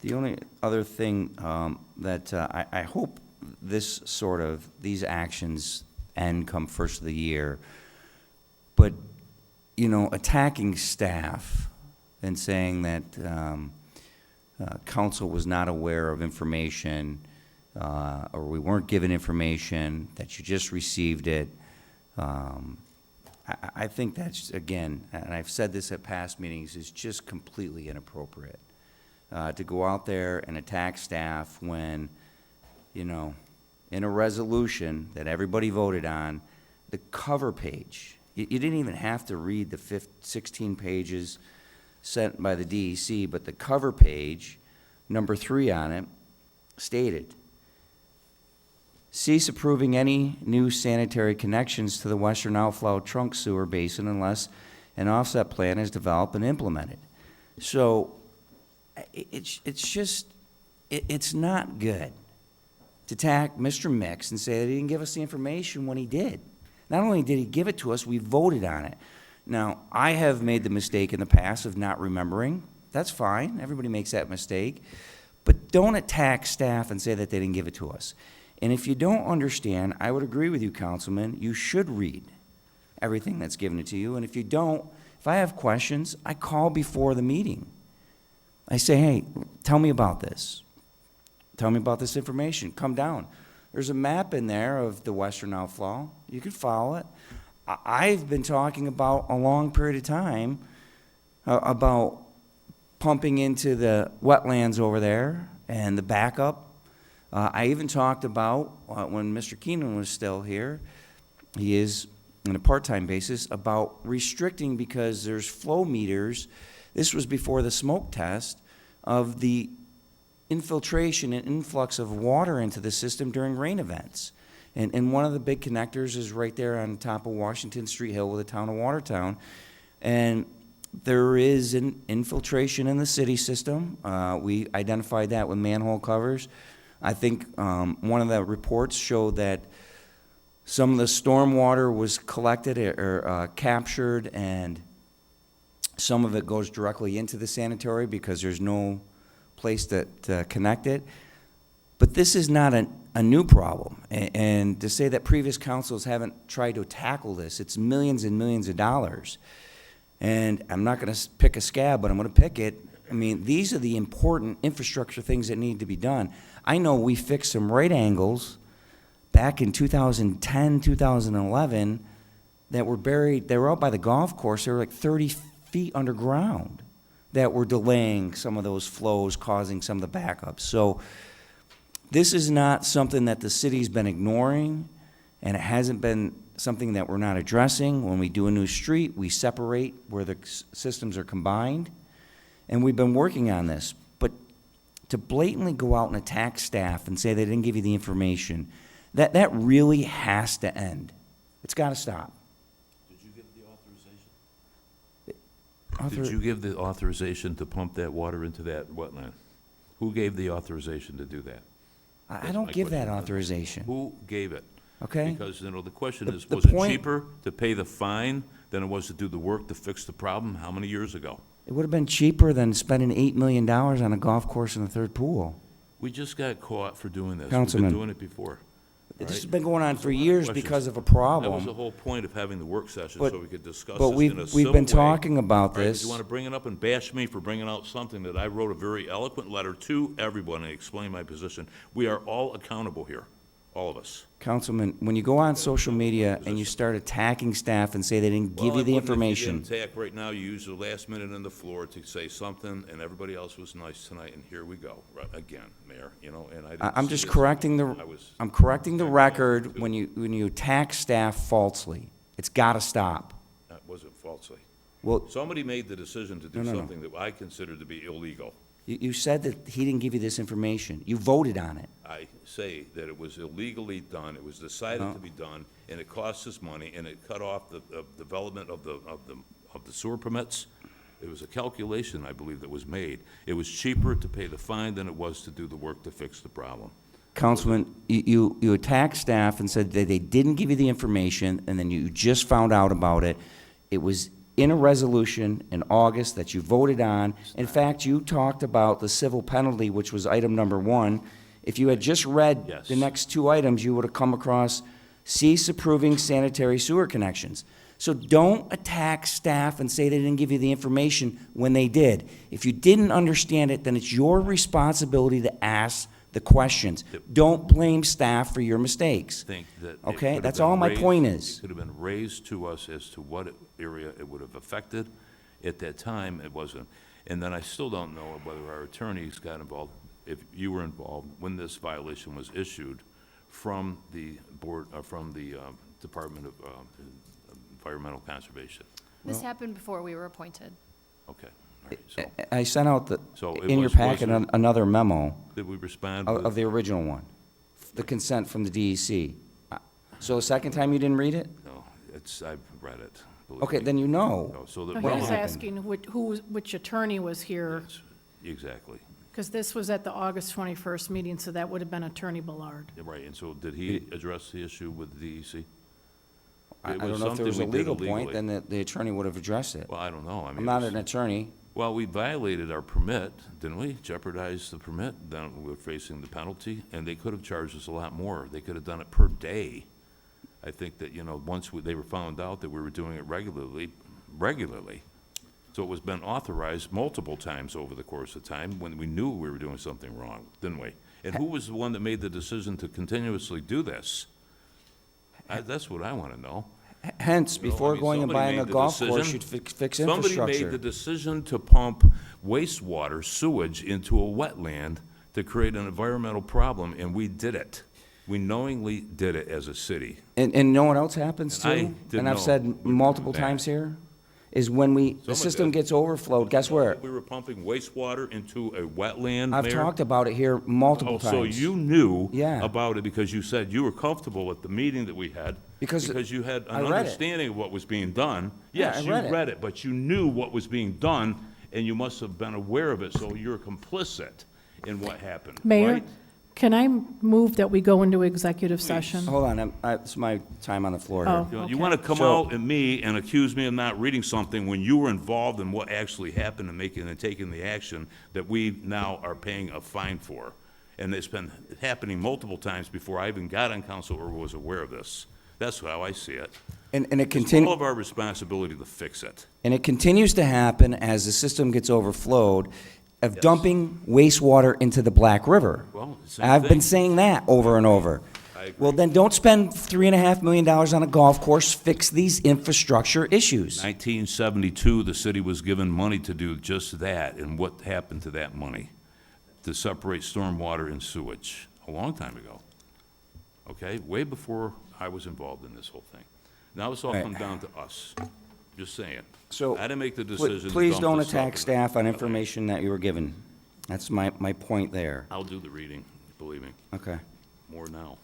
The only other thing that I hope these actions end come first of the year, but, you know, attacking staff and saying that council was not aware of information, or we weren't given information, that you just received it, I think that's, again, and I've said this at past meetings, is just completely inappropriate. To go out there and attack staff when, you know, in a resolution that everybody voted on, the cover page, you didn't even have to read the 16 pages sent by the DEC, but the cover page, number 3 on it, stated, cease approving any new sanitary connections to the western outflow trunk sewer basin unless an offset plan is developed and implemented. So it's not good to attack Mr. Mix and say that he didn't give us the information when he did. Not only did he give it to us, we voted on it. Now, I have made the mistake in the past of not remembering. That's fine. Everybody makes that mistake. But don't attack staff and say that they didn't give it to us. And if you don't understand, I would agree with you, Councilman, you should read everything that's given to you. And if you don't, if I have questions, I call before the meeting. I say, hey, tell me about this. Tell me about this information. Come down. There's a map in there of the western outflow. You can follow it. I've been talking about a long period of time about pumping into the wetlands over there and the backup. I even talked about, when Mr. Keenan was still here, he is on a part-time basis, about restricting, because there's flow meters. This was before the smoke test of the infiltration and influx of water into the system during rain events. And one of the big connectors is right there on top of Washington Street Hill with the town of Watertown. And there is an infiltration in the city system. We identified that with manhole covers. I think one of the reports showed that some of the storm water was collected or captured, and some of it goes directly into the sanitary because there's no place to connect it. But this is not a new problem. And to say that previous councils haven't tried to tackle this, it's millions and millions of dollars. And I'm not going to pick a scab, but I'm going to pick it. I mean, these are the important infrastructure things that need to be done. I know we fixed some right angles back in 2010, 2011 that were buried. They were out by the golf course. They were like 30 feet underground that were delaying some of those flows, causing some of the backups. So this is not something that the city's been ignoring, and it hasn't been something that we're not addressing. When we do a new street, we separate where the systems are combined, and we've been working on this. But to blatantly go out and attack staff and say they didn't give you the information, that really has to end. It's got to stop. Did you give the authorization? Did you give the authorization to pump that water into that wetland? Who gave the authorization to do that? I don't give that authorization. Who gave it? Okay? Because, you know, the question is, the was it point- cheaper to pay the fine than it was to do the work to fix the problem? How many years ago? It would have been cheaper than spending $8 million on a golf course in the third pool. We just got caught for doing this. Councilman. We've been doing it before. This right? has been going on for years Questions. because of a That was the problem. whole point of having the work session, But- so we could discuss But this in a civil we've been way. talking about Right, this. you want to bring it up and bash me for bringing out something that I wrote a very eloquent letter to everyone and explain my position. We are all accountable here, all of us. Councilman, when you go on social media and you start attacking staff and say they didn't give you the information, Well, if you didn't attack right now, you used the last minute on the floor to say something, and everybody else was nice tonight, and here we go, right, again, Mayor, you know, and I didn't I'm see just this. correcting I'm correcting the record too. when you attack staff falsely. It's got to stop. That wasn't falsely. Well, Somebody made the decision to do No. something that I consider to be illegal. you said that he didn't give you this information. You voted on it. I say that it was illegally done, it was decided to be done, and it cost us money, and it cut off the development of the sewer permits. It was a calculation, I believe, that was made. It was cheaper to pay the fine than it was to do the work to fix the problem. Councilman, you attacked staff and said that they didn't give you the information, and then you just found out about it. It was in a resolution in August that you voted on. In fact, you talked about the civil penalty, which was item number 1. If you had just read Yes. the next 2 items, you would have come across cease approving sanitary sewer connections. So don't attack staff and say they didn't give you the information when they did. If you didn't understand it, then it's your responsibility to ask the questions. Don't blame staff for your mistakes. Think that it Okay, could have that's been all my raised- point is. It could have been raised to us as to what area it would have affected. At that time, it wasn't. And then I still don't know whether our attorneys got involved, if you were involved, when this violation was issued from the board, from the Department of Environmental Conservation. This happened before we were appointed. Okay, all right, so I sent out So it in your was- packet, was it- another memo did we respond of with? the original one, the consent from the DEC. So the second time you didn't read it? No, I've read it. believe Okay, me. then you know. No, so that. No, What he was happened? asking which attorney was here, Yes, exactly. because this was at the August 21st meeting, so that would have been Attorney Ballard. Yeah, right, and so did he address the issue with the DEC? I It don't was know if there was a something we did legal point, illegally. then the attorney would have addressed it. Well, I don't know, I mean. I'm not it was- an attorney. Well, we violated our permit, didn't we? Jeopardized the permit, then we were facing the penalty, and they could have charged us a lot more. They could have done it per day. I think that, once they were found out that we were doing it regularly. So it was been authorized multiple times over the course of time when we knew we were doing something wrong, didn't we? And who was the one that made the decision to continuously do this? That's what I want to know. Hence, I before mean, going and somebody buying a made the golf course, decision. you'd fix Somebody made the infrastructure. decision to pump wastewater, sewage into a wetland to create an environmental problem, and we did it. We knowingly did it as a city. And know what else happens And I too? didn't And I've know said we were doing multiple that. times here, is when the system gets overflowed, guess where? We were pumping wastewater into a wetland, I've Mayor. talked about it here multiple Oh, times. so you knew Yeah. about it because you said you were comfortable at the meeting that we had? Because you had I an read it. understanding of what was being done? Yeah, Yes, I you read it. read it, but you knew what was being done, and you must have been aware of it, so you're complicit in what happened, Mayor, right? can I move that we go into executive session? Hold on, it's my time on the floor Oh. here. You Okay. want to come So- out at me and accuse me of not reading something when you were involved in what actually happened and making and taking the action that we now are paying a fine for. And it's been happening multiple times before I even got on council or was aware of this. That's how I see it. And it It's all continues. of our responsibility to fix it. And it continues to happen as the system gets overflowed of dumping wastewater into the Black River. Well, same I've thing. been saying that over and over. I agree. Well, then don't spend $3.5 million on a golf course, fix these infrastructure issues. 1972, the city was given money to do just that, and what happened to that money? To separate stormwater and sewage, a long time ago. Okay, way before I was involved in this whole thing. Now it's all Right. come down to us, just saying. So, I didn't make the Pl- decision to Please dump don't this attack stuff. staff on information that you were given. That's my point there. I'll do the reading, believe me, Okay. more now.